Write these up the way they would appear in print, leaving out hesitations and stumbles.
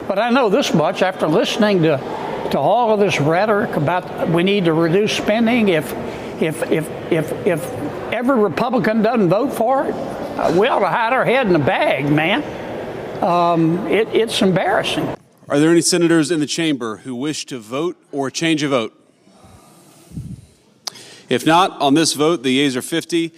But I know this much after listening to all of this rhetoric about we need to reduce spending. If every Republican doesn't vote for it, we ought to hide our head in the bag, man. It's embarrassing. Are there any senators in the chamber who wish to vote or change a vote? If not, on this vote, the yeas are 50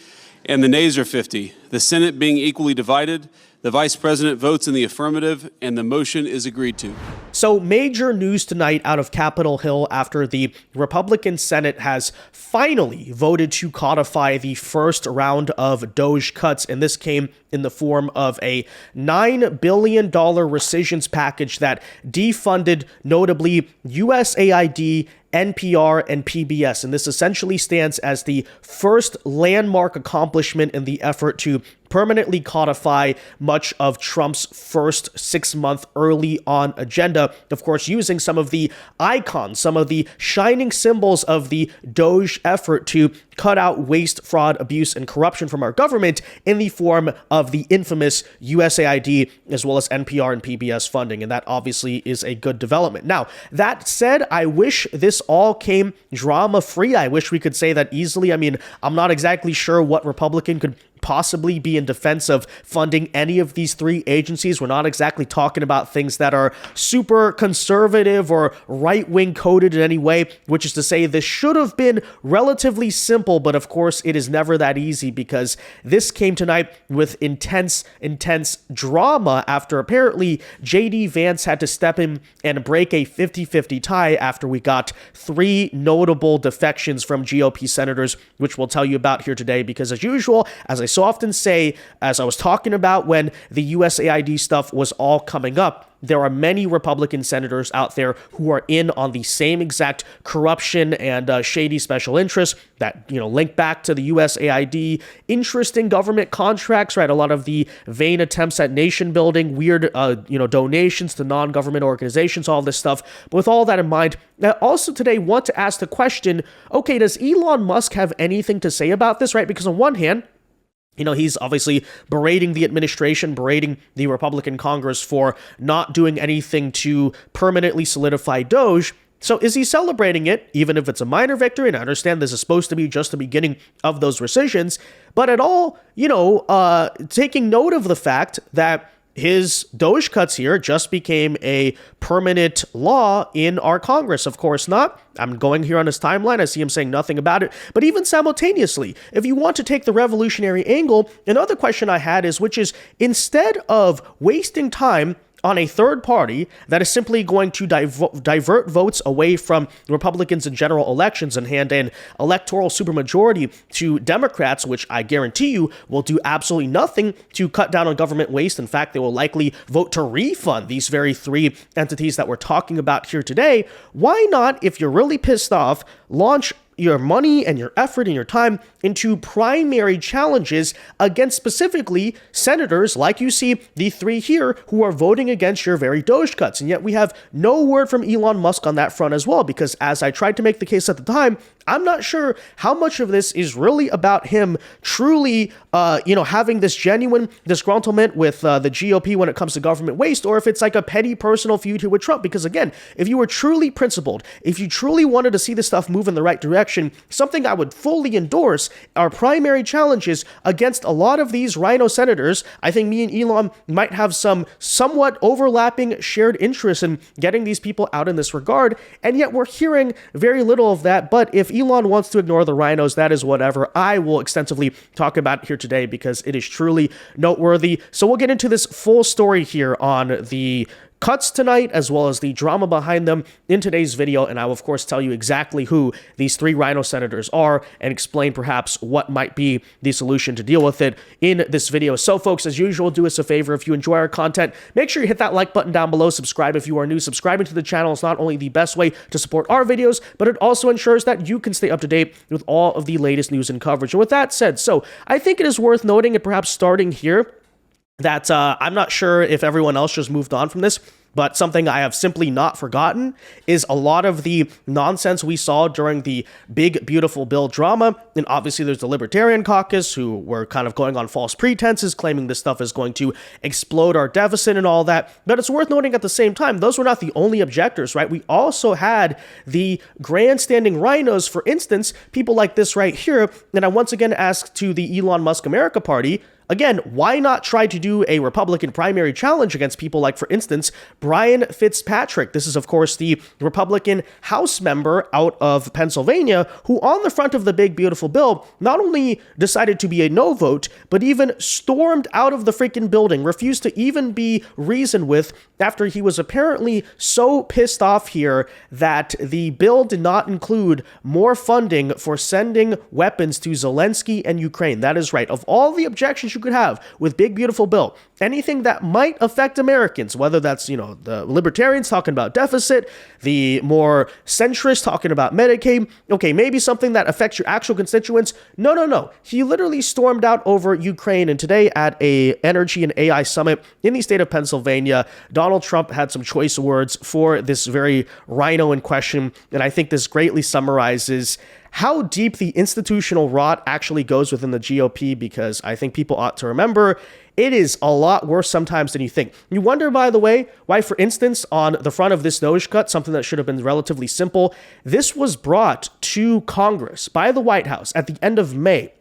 and the nays are 50. The Senate being equally divided, the Vice President votes in the affirmative, and the motion is agreed to. So major news tonight out of Capitol Hill after the Republican Senate has finally voted to codify the first round of DOGE cuts, and this came in the form of a $9 billion rescissions package that defunded notably USAID, NPR, and PBS. And this essentially stands as the first landmark accomplishment in the effort to permanently codify much of Trump's first 6-month early on agenda, of course, using some of the icons, some of the shining symbols of the DOGE effort to cut out waste, fraud, abuse, and corruption from our government in the form of the infamous USAID as well as NPR and PBS funding. And that obviously is a good development. Now, that said, I wish this all came drama-free. I wish we could say that easily. I mean, I'm not exactly sure what Republican could possibly be in defense of funding any of these three agencies. We're not exactly talking about things that are super conservative or right-wing coded in any way, which is to say this should have been relatively simple, but of course it is never that easy because this came tonight with intense drama after apparently JD Vance had to step in and break a 50-50 tie after we got 3 notable defections from GOP senators, which we'll tell you about here today because as usual, as I so often say, as I was talking about when the USAID stuff was all coming up, there are many Republican senators out there who are in on the same exact corruption and shady special interests that, link back to the USAID, interest in government contracts, right? A lot of the vain attempts at nation building, weird, donations to non-government organizations, all this stuff. But with all that in mind, I also today want to ask the question, okay, does Elon Musk have anything to say about this, right? Because on one hand, he's obviously berating the administration, berating the Republican Congress for not doing anything to permanently solidify DOGE. So is he celebrating it, even if it's a minor victory? And I understand this is supposed to be just the beginning of those rescissions, but at all, taking note of the fact that his DOGE cuts here just became a permanent law in our Congress. Of course not. I'm going here on his timeline. I see him saying nothing about it. But even simultaneously, if you want to take the revolutionary angle, another question I had is, which is, instead of wasting time on a third party that is simply going to divert votes away from Republicans in general elections and hand an electoral supermajority to Democrats, which I guarantee you will do absolutely nothing to cut down on government waste. In fact, they will likely vote to refund these very 3 entities that we're talking about here today. Why not, if you're really pissed off, launch your money and your effort and your time into primary challenges against specifically senators like you see the 3 here who are voting against your very DOGE cuts. And yet we have no word from Elon Musk on that front as well, because as I tried to make the case at the time, I'm not sure how much of this is really about him truly, having this genuine disgruntlement with the GOP when it comes to government waste, or if it's like a petty personal feud here with Trump. Because again, if you were truly principled, if you truly wanted to see this stuff move in the right direction, something I would fully endorse are primary challenges against a lot of these RINO senators. I think me and Elon might have some somewhat overlapping shared interests in getting these people out in this regard, and yet we're hearing very little of that. But if Elon wants to ignore the RINOs, that is whatever. I will extensively talk about it here today because it is truly noteworthy. So we'll get into this full story here on the cuts tonight, as well as the drama behind them in today's video, and I will of course tell you exactly who these 3 RINO senators are and explain perhaps what might be the solution to deal with it in this video. So folks, as usual, do us a favor. If you enjoy our content, make sure you hit that like button down below, subscribe if you are new. Subscribing to the channel is not only the best way to support our videos, but it also ensures that you can stay up to date with all of the latest news and coverage. And with that said, so I think it is worth noting, and perhaps starting here, that I'm not sure if everyone else just moved on from this, But something I have simply not forgotten is a lot of the nonsense we saw during the big, beautiful bill drama. And obviously there's the Libertarian caucus who were kind of going on false pretenses, claiming this stuff is going to explode our deficit and all that. But it's worth noting at the same time, those were not the only objectors, right? We also had the grandstanding RINOs, for instance, people like this right here. And I once again asked to the Elon Musk America Party, again, why not try to do a Republican primary challenge against people like, for instance, Brian Fitzpatrick? This is, of course, the Republican House member out of Pennsylvania who, on the front of the big, beautiful bill, not only decided to be a no vote, but even stormed out of the freaking building, refused to even be reasoned with after he was apparently so pissed off here that the bill did not include more funding for sending weapons to Zelensky and Ukraine. That is right. Of all the objections you could have with big, beautiful bill, anything that might affect Americans, whether that's, the libertarians talking about deficit, the more centrists talking about Medicaid, okay, maybe something that affects your actual constituents. No. He literally stormed out over Ukraine. And today at a energy and AI summit in the state of Pennsylvania, Donald Trump had some choice words for this very RINO in question. And I think this greatly summarizes how deep the institutional rot actually goes within the GOP, because I think people ought to remember it is a lot worse sometimes than you think. You wonder, by the way, why, for instance, on the front of this DOGE cut, something that should have been relatively simple, this was brought to Congress by the White House at the end of May.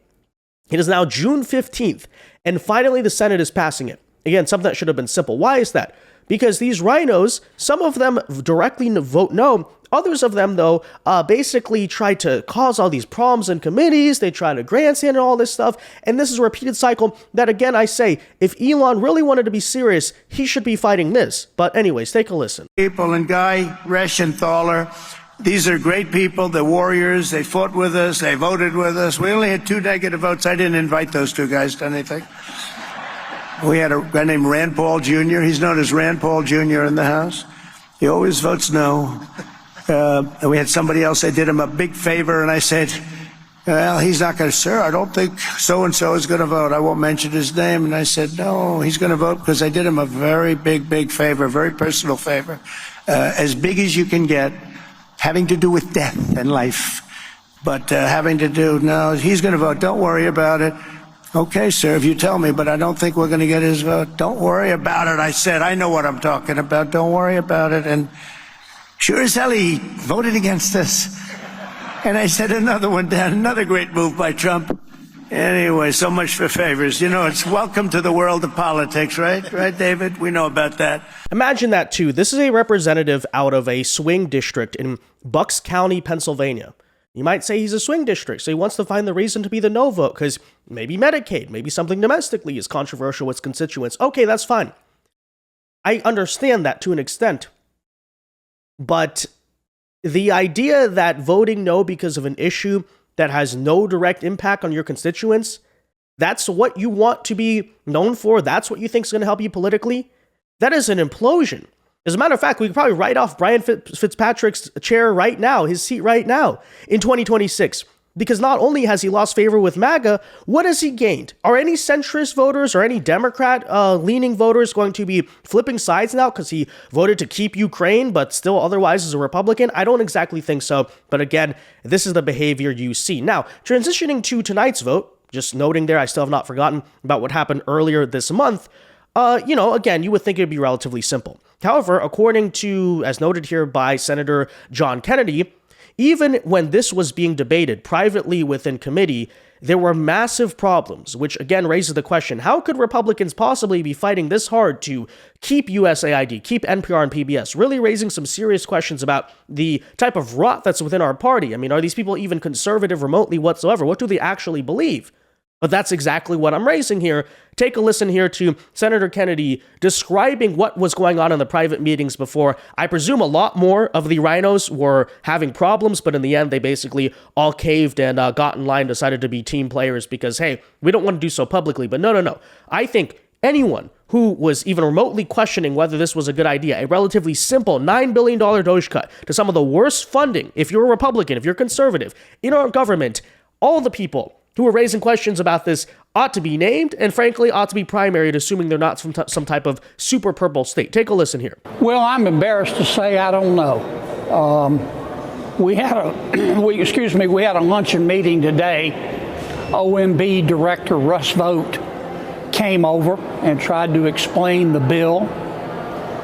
It is now June 15th, and finally the Senate is passing it. Again, something that should have been simple. Why is that? Because these RINOs, some of them directly vote no. Others of them, though, basically try to cause all these problems in committees. They try to grandstand and all this stuff. And this is a repeated cycle that, again, I say, if Elon really wanted to be serious, he should be fighting this. But anyways, take a listen. People and Guy Reschenthaler, these are great people. They're warriors. They fought with us. They voted with us. We only had 2 negative votes. I didn't invite those 2 guys to anything. We had a guy named Rand Paul Jr. He's known as Rand Paul Jr. in the House. He always votes no. And we had somebody else. I did him a big favor, and I said, well, he's not going to, sir, I don't think so-and-so is going to vote. I won't mention his name. And I said, no, he's going to vote because I did him a very big favor, very personal favor, as big as you can get, having to do with death and life. But having to do, no, he's going to vote. Don't worry about it. Okay, sir, if you tell me, but I don't think we're going to get his vote. Don't worry about it, I said. I know what I'm talking about. Don't worry about it. And sure as hell, he voted against us. And I said another one down, another great move by Trump. Anyway, so much for favors. It's welcome to the world of politics, right? Right, David? We know about that. Imagine that, too. This is a representative out of a swing district in Bucks County, Pennsylvania. You might say he's a swing district, so he wants to find the reason to be the no vote, because maybe Medicaid, maybe something domestically is controversial with constituents. Okay, that's fine. I understand that to an extent. But the idea that voting no because of an issue that has no direct impact on your constituents, that's what you want to be known for, that's what you think is going to help you politically, that is an implosion. As a matter of fact, we could probably write off Brian Fitzpatrick's chair right now, his seat right now, in 2026. Because not only has he lost favor with MAGA, what has he gained? Are any centrist voters or any Democrat-leaning voters going to be flipping sides now because he voted to keep Ukraine but still otherwise is a Republican? I don't exactly think so. But again, this is the behavior you see. Now, transitioning to tonight's vote, just noting there, I still have not forgotten about what happened earlier this month. Again, you would think it would be relatively simple. However, according to, as noted here by Senator John Kennedy, even when this was being debated privately within committee, there were massive problems, which again raises the question, how could Republicans possibly be fighting this hard to keep USAID, keep NPR and PBS, really raising some serious questions about the type of rot that's within our party? I mean, are these people even conservative remotely whatsoever? What do they actually believe? But that's exactly what I'm raising here. Take a listen here to Senator Kennedy describing what was going on in the private meetings before. I presume a lot more of the RINOs were having problems, but in the end, they basically all caved and got in line, decided to be team players because, hey, we don't want to do so publicly. But no. I think anyone who was even remotely questioning whether this was a good idea, a relatively simple $9 billion DOGE cut to some of the worst funding, if you're a Republican, if you're conservative, in our government, all the people who are raising questions about this ought to be named and, frankly, ought to be primaried, assuming they're not from some type of super purple state. Take a listen here. Well, I'm embarrassed to say I don't know. We had a luncheon meeting today. OMB Director Russ Vogt came over and tried to explain the bill.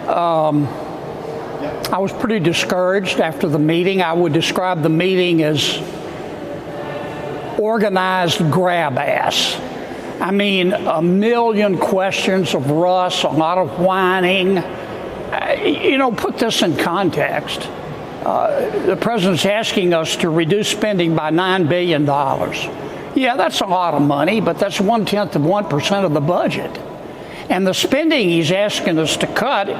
I was pretty discouraged after the meeting. I would describe the meeting as organized grab ass. I mean, a million questions of Russ, a lot of whining. Put this in context. The president's asking us to reduce spending by $9 billion. Yeah, that's a lot of money, but that's 0.1% of the budget. And the spending he's asking us to cut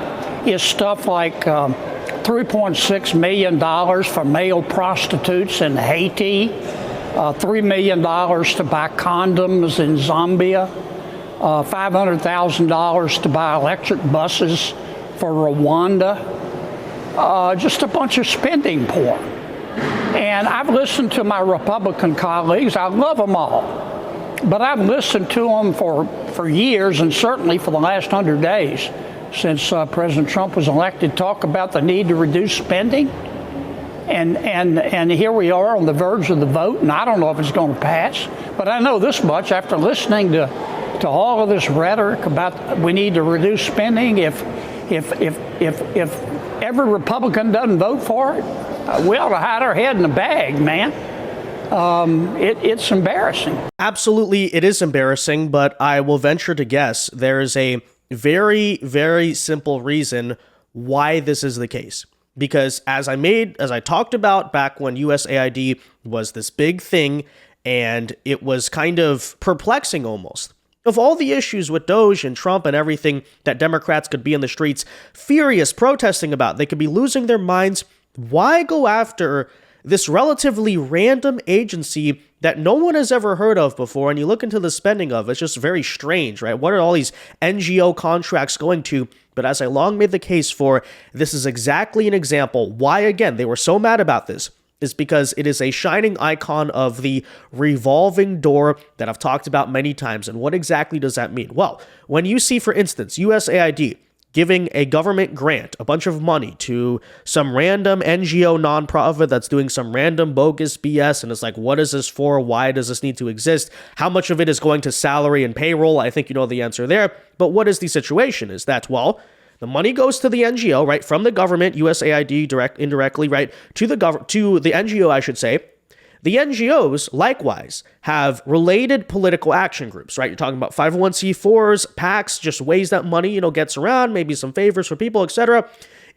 is stuff like $3.6 million for male prostitutes in Haiti, $3 million to buy condoms in Zambia, $500,000 to buy electric buses for Rwanda, just a bunch of spending porn. And I've listened to my Republican colleagues. I love them all. But I've listened to them for years, and certainly for the last 100 days since President Trump was elected, talk about the need to reduce spending. And here we are on the verge of the vote, and I don't know if it's going to pass. But I know this much after listening to all of this rhetoric about we need to reduce spending. If every Republican doesn't vote for it, we ought to hide our head in the bag, man. It's embarrassing. Absolutely, it is embarrassing, but I will venture to guess there is a very, very simple reason why this is the case. Because as I talked about back when USAID was this big thing, and it was kind of perplexing almost. Of all the issues with DOGE and Trump and everything that Democrats could be in the streets furious protesting about, they could be losing their minds. Why go after this relatively random agency that no one has ever heard of before? And you look into the spending of it, it's just very strange, right? What are all these NGO contracts going to? But as I long made the case for, this is exactly an example why, again, they were so mad about this, is because it is a shining icon of the revolving door that I've talked about many times. And what exactly does that mean? Well, when you see, for instance, USAID giving a government grant, a bunch of money to some random NGO nonprofit that's doing some random bogus BS, and it's like, what is this for? Why does this need to exist? How much of it is going to salary and payroll? I think you know the answer there. But what is the situation? Is that, well, the money goes to the NGO, right, from the government, USAID indirectly, right, to the NGO, I should say. The NGOs, likewise, have related political action groups, right? You're talking about 501c4s, PACs, just ways that money, gets around, maybe some favors for people, etc.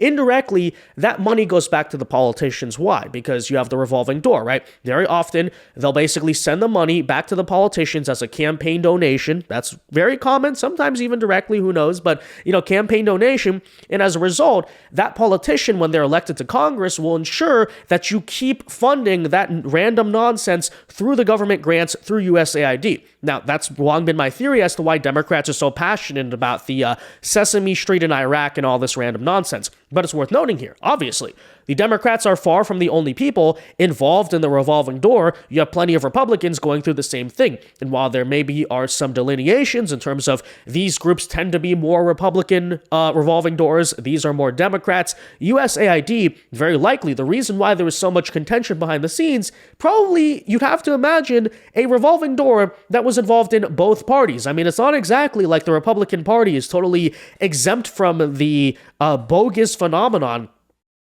Indirectly, that money goes back to the politicians. Why? Because you have the revolving door, right? Very often, they'll basically send the money back to the politicians as a campaign donation. That's very common, sometimes even directly, who knows, but, campaign donation. And as a result, that politician, when they're elected to Congress, will ensure that you keep funding that random nonsense through the government grants, through USAID. Now, that's long been my theory as to why Democrats are so passionate about the Sesame Street in Iraq and all this random nonsense. But it's worth noting here, obviously, the Democrats are far from the only people involved in the revolving door. You have plenty of Republicans going through the same thing. And while there maybe are some delineations in terms of these groups tend to be more Republican revolving doors, these are more Democrats, USAID, very likely the reason why there was so much contention behind the scenes, probably you'd have to imagine a revolving door that was involved in both parties. I mean, it's not exactly like the Republican Party is totally exempt from the bogus phenomenon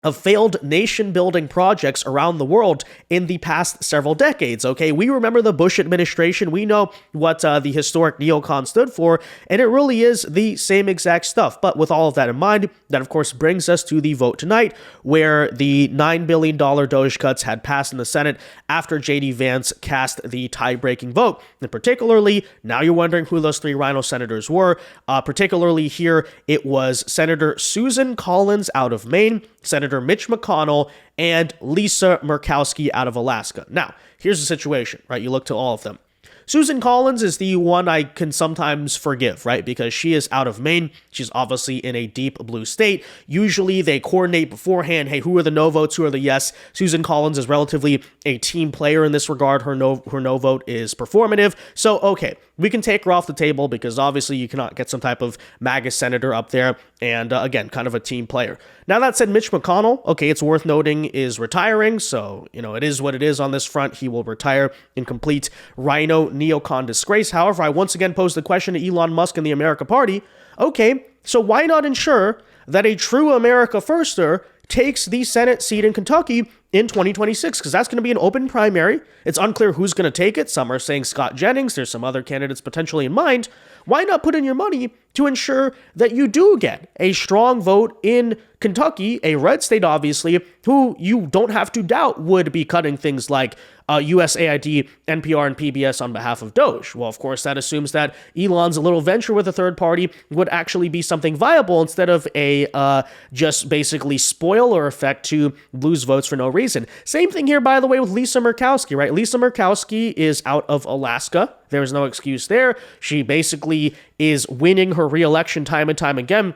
of failed nation-building projects around the world in the past several decades, okay? We remember the Bush administration. We know what the historic neocon stood for, and it really is the same exact stuff. But with all of that in mind, that of course brings us to the vote tonight, where the $9 billion DOGE cuts had passed in the Senate after JD Vance cast the tie-breaking vote. And particularly, now you're wondering who those three RINO senators were. Particularly here, it was Senator Susan Collins out of Maine, Senator Mitch McConnell, and Lisa Murkowski out of Alaska. Now, here's the situation, right? You look to all of them. Susan Collins is the one I can sometimes forgive, right? Because she is out of Maine. She's obviously in a deep blue state. Usually they coordinate beforehand. Hey, who are the no votes? Who are the yes? Susan Collins is relatively a team player in this regard. Her no vote is performative. So, okay, we can take her off the table because obviously you cannot get some type of MAGA senator up there. And again, kind of a team player. Now that said, Mitch McConnell, okay, it's worth noting, is retiring. So, it is what it is on this front. He will retire in complete RINO neocon disgrace. However, I once again pose the question to Elon Musk and the America Party. Okay, so why not ensure that a true America firster takes the Senate seat in Kentucky in 2026? Because that's going to be an open primary. It's unclear who's going to take it. Some are saying Scott Jennings. There's some other candidates potentially in mind. Why not put in your money to ensure that you do get a strong vote in Kentucky, a red state, obviously, who you don't have to doubt would be cutting things like USAID, NPR, and PBS on behalf of DOGE. Well, of course, that assumes that Elon's little venture with a third party would actually be something viable instead of a just basically spoiler effect to lose votes for no reason. Same thing here, by the way, with Lisa Murkowski, right? Lisa Murkowski is out of Alaska. There's no excuse there. She basically is winning her re-election time and time again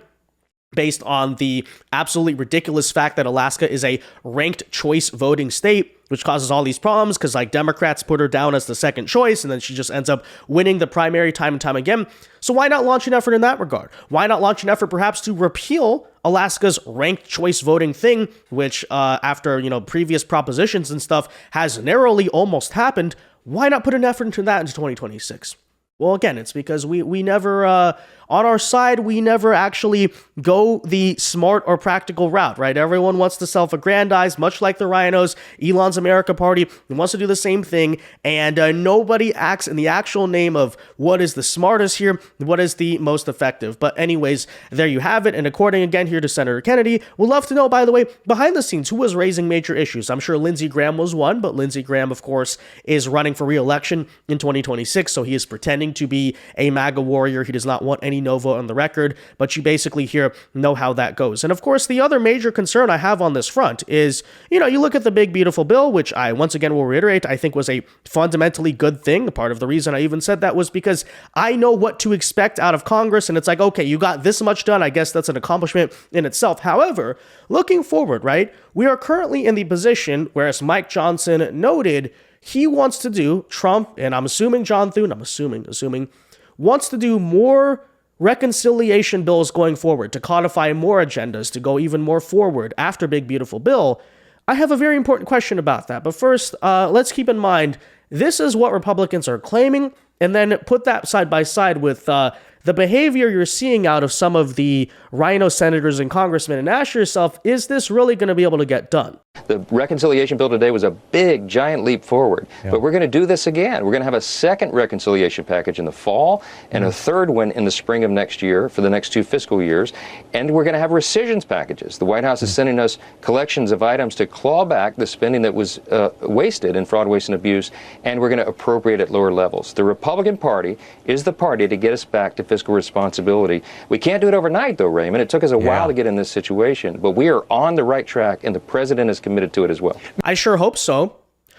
based on the absolutely ridiculous fact that Alaska is a ranked choice voting state, which causes all these problems because Democrats put her down as the second choice and then she just ends up winning the primary time and time again. So why not launch an effort in that regard? Why not launch an effort perhaps to repeal Alaska's ranked choice voting thing, which after, previous propositions and stuff has narrowly almost happened? Why not put an effort into that into 2026? Well, again, it's because we never, on our side, we never actually go the smart or practical route, right? Everyone wants to self-aggrandize, much like the RINOs. Elon's America Party wants to do the same thing, and nobody acts in the actual name of what is the smartest here, what is the most effective. But anyways, there you have it. And according again here to Senator Kennedy, we'd love to know, by the way, behind the scenes, who was raising major issues. I'm sure Lindsey Graham was one, but Lindsey Graham, of course, is running for re-election in 2026, so he is pretending to be a MAGA warrior. He does not want any no vote on the record, but you basically here know how that goes. And of course, the other major concern I have on this front is, you look at the big, beautiful bill, which I once again will reiterate, I think was a fundamentally good thing. Part of the reason I even said that was because I know what to expect out of Congress, and it's like, okay, you got this much done. I guess that's an accomplishment in itself. However, looking forward, right, we are currently in the position where, as Mike Johnson noted, he wants to do, Trump, and I'm assuming John Thune, I'm assuming, wants to do more reconciliation bills going forward, to codify more agendas, to go even more forward after Big Beautiful Bill. I have a very important question about that. But first, let's keep in mind, this is what Republicans are claiming, and then put that side by side with the behavior you're seeing out of some of the RINO senators and congressmen, and ask yourself, is this really going to be able to get done? The reconciliation bill today was a big, giant leap forward. Yeah. But we're going to do this again. We're going to have a second reconciliation package in the fall and a third one in the spring of next year for the next 2 fiscal years. And we're going to have rescissions packages. The White House is sending us collections of items to claw back the spending that was wasted in fraud, waste, and abuse, and we're going to appropriate at lower levels. The Republican Party is the party to get us back to fiscal responsibility. We can't do it overnight, though, Raymond. It took us a while to get in this situation, but we are on the right track, and the president is committed to it as well. I sure hope so.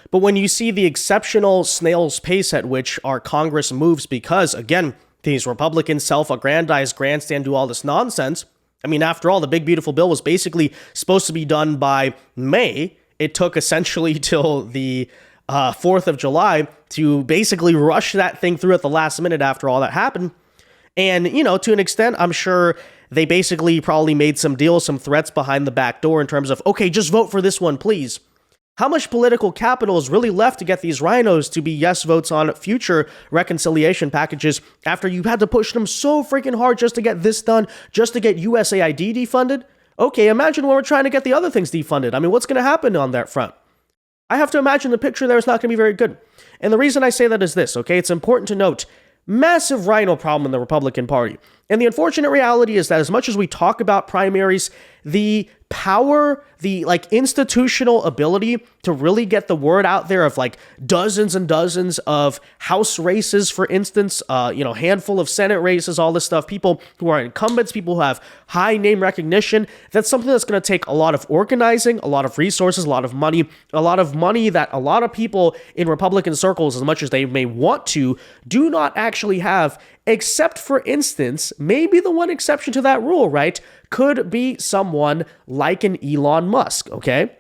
But when you see the exceptional snail's pace at which our Congress moves because, again, these Republicans self-aggrandize, grandstand, do all this nonsense. I mean, after all, the Big Beautiful Bill was basically supposed to be done by May. It took essentially till the 4th of July to basically rush that thing through at the last minute after all that happened. And, to an extent, I'm sure they basically probably made some deals, some threats behind the back door in terms of, okay, just vote for this one, please. How much political capital is really left to get these RINOs to be yes votes on future reconciliation packages after you had to push them so freaking hard just to get this done, just to get USAID defunded? Okay, imagine when we're trying to get the other things defunded. I mean, what's going to happen on that front? I have to imagine the picture there is not going to be very good. And the reason I say that is this, okay? It's important to note, massive RINO problem in the Republican Party. And the unfortunate reality is that as much as we talk about primaries, the power, the institutional ability to really get the word out there of dozens and dozens of House races, for instance, handful of Senate races, all this stuff, people who are incumbents, people who have high name recognition, that's something that's going to take a lot of organizing, a lot of resources, a lot of money that a lot of people in Republican circles, as much as they may want to, do not actually have, except for instance, maybe the one exception to that rule, right, could be someone like an Elon Musk, okay?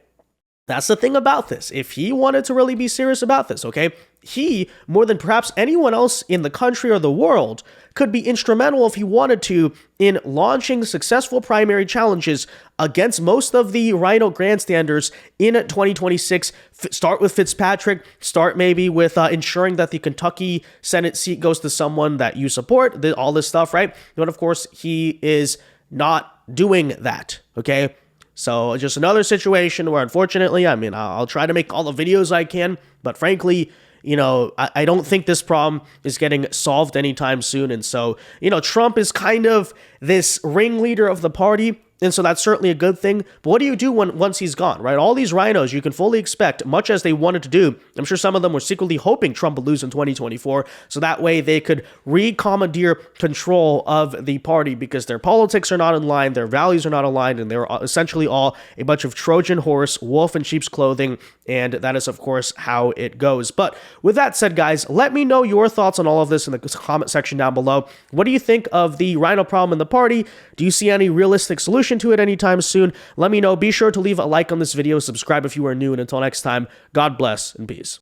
That's the thing about this. If he wanted to really be serious about this, okay, he, more than perhaps anyone else in the country or the world, could be instrumental if he wanted to in launching successful primary challenges against most of the RINO grandstanders in 2026. Start with Fitzpatrick, start maybe with ensuring that the Kentucky Senate seat goes to someone that you support, all this stuff, right? But of course, he is not doing that, okay? So just another situation where, unfortunately, I mean, I'll try to make all the videos I can, but frankly, I don't think this problem is getting solved anytime soon. And so, Trump is kind of this ringleader of the party. And so that's certainly a good thing. But what do you do once he's gone, right? All these RINOs, you can fully expect, much as they wanted to do, I'm sure some of them were secretly hoping Trump would lose in 2024, so that way they could recommandeer control of the party, because their politics are not in line, their values are not aligned, and they're essentially all a bunch of Trojan horse, wolf in sheep's clothing, and that is, of course, how it goes. But with that said, guys, let me know your thoughts on all of this in the comment section down below. What do you think of the RINO problem in the party? Do you see any realistic solution to it anytime soon? Let me know. Be sure to leave a like on this video, subscribe if you are new, and until next time, God bless and peace.